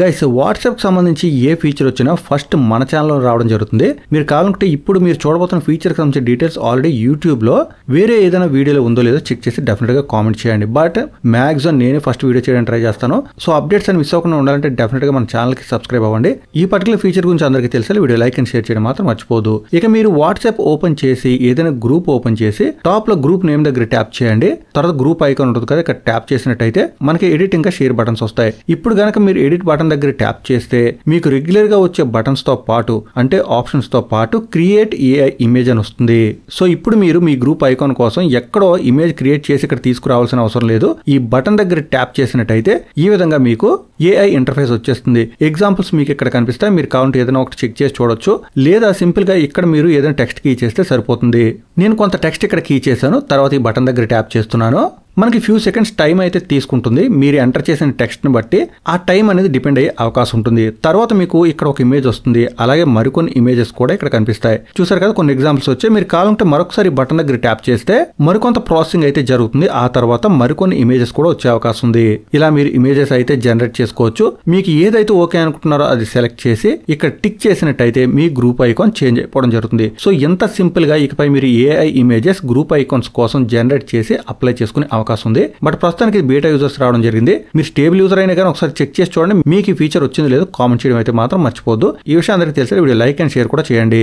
Guys WhatsApp సంబంధించి ఏ feature వచ్చినా first మన ఛానల్లో రావడం జరుగుతుంది. మీరు కావాలంటే ఇప్పుడు మీరు చూడబోతున్న ఫీచర్ సంబంధించిన డీటెయిల్స్ ఆల్రెడీ యూట్యూబ్ లో వేరే ఏదైనా వీడియోలో ఉందో లేదో చెక్ చేసి డెఫినెట్ గా కామెంట్ చేయండి. బట్ మాక్సిమం నేనే ఫస్ట్ వీడియో చేయడానికి ట్రై చేస్తాను. సో అప్డేట్స్ అని మిస్ అవ్వకుండా ఉండాలంటే డెఫినెట్ గా మన ఛానల్ కి సబ్స్క్రైబ్ అవ్వండి. ఈ పర్టికులర్ ఫీచర్ గురించి అందరికీ తెలిసి వీడియో లైక్ అండ్ షేర్ చేయడం మాత్రం మర్చిపోదు. ఇక మీరు వాట్సాప్ ఓపెన్ చేసి ఏదైనా గ్రూప్ ఓపెన్ చేసి టాప్ లో గ్రూప్ నేమ్ దగ్గర ట్యాప్ చేయండి. తర్వాత గ్రూప్ ఐకాన్ ఉంటుంది కదా, ఇక్కడ ట్యాప్ చేసినట్టయితే మనకి ఎడిట్ ఇంకా షేర్ బటన్స్ వస్తాయి. ఇప్పుడు గనక మీరు ఎడిట్ బటన్ దగ్గర ట్యాప్ చేస్తే మీకు రెగ్యులర్ గా వచ్చే బటన్స్ తో పాటు అంటే ఆప్షన్స్ తో పాటు క్రియేట్ ఏఐ ఇమేజ్ అని వస్తుంది. సో ఇప్పుడు మీరు మీ గ్రూప్ ఐకాన్ కోసం ఎక్కడో ఇమేజ్ క్రియేట్ చేసి ఇక్కడ తీసుకురావాల్సిన అవసరం లేదు. ఈ బటన్ దగ్గర ట్యాప్ చేసినట్టయితే ఈ విధంగా మీకు ఏఐ ఇంటర్ఫేస్ వచ్చేస్తుంది. ఎగ్జాంపుల్స్ మీకు ఇక్కడ కనిపిస్తాయి. మీరు కావాలంటే ఏదైనా ఒకటి చెక్ చేసి చూడొచ్చు, లేదా సింపుల్ గా ఇక్కడ మీరు ఏదైనా టెక్స్ట్ కీ చేస్తే సరిపోతుంది. నేను కొంత టెక్స్ట్ ఇక్కడ కీ చేశాను, తర్వాత ఈ బటన్ దగ్గర ట్యాప్ చేస్తున్నాను. మనకి ఫ్యూ సెకండ్స్ టైం అయితే తీసుకుంటుంది. మీరు ఎంటర్ చేసిన టెక్స్ట్ ని బట్టి ఆ టైం అనేది డిపెండ్ అయ్యే అవకాశం ఉంటుంది. తర్వాత మీకు ఇక్కడ ఒక ఇమేజ్ వస్తుంది, అలాగే మరికొన్ని ఇమేజెస్ కూడా ఇక్కడ కనిపిస్తాయి. చూసారు కదా, కొన్ని ఎగ్జాంపుల్స్ వచ్చాయి. మీరు కావాలంటే మరొకసారి బటన్ దగ్గర ట్యాప్ చేస్తే మరికొంత ప్రాసెసింగ్ అయితే జరుగుతుంది. ఆ తర్వాత మరికొన్ని ఇమేజెస్ కూడా వచ్చే అవకాశం ఉంది. ఇలా మీరు ఇమేజెస్ అయితే జనరేట్ చేసుకోవచ్చు. మీకు ఏదైతే ఓకే అనుకుంటున్నారో అది సెలెక్ట్ చేసి ఇక్కడ టిక్ చేసినట్టయితే మీ గ్రూప్ ఐకాన్ చేంజ్ అయిపోవడం జరుగుతుంది. సో ఎంత సింపుల్ గా ఇకపై మీరు ఏఐ ఇమేజెస్ గ్రూప్ ఐకాన్స్ కోసం జనరేట్ చేసి అప్లై చేసుకునే అవకాశం ఉంది. బట్ ప్రస్తుతానికి బీటా యూజర్స్ రావడం జరిగింది. మీరు స్టేబుల్ యూజర్ అయినా కానీ ఒకసారి చెక్ చేసి చూడండి. మీకు ఈ ఫీచర్ వచ్చిందో లేదో కామెంట్ చేయడం అయితే మాత్రం మర్చిపోద్దు. ఈ విషయం అందరికీ తెలిసే వీడియో లైక్ అండ్ షేర్ కూడా చేయండి.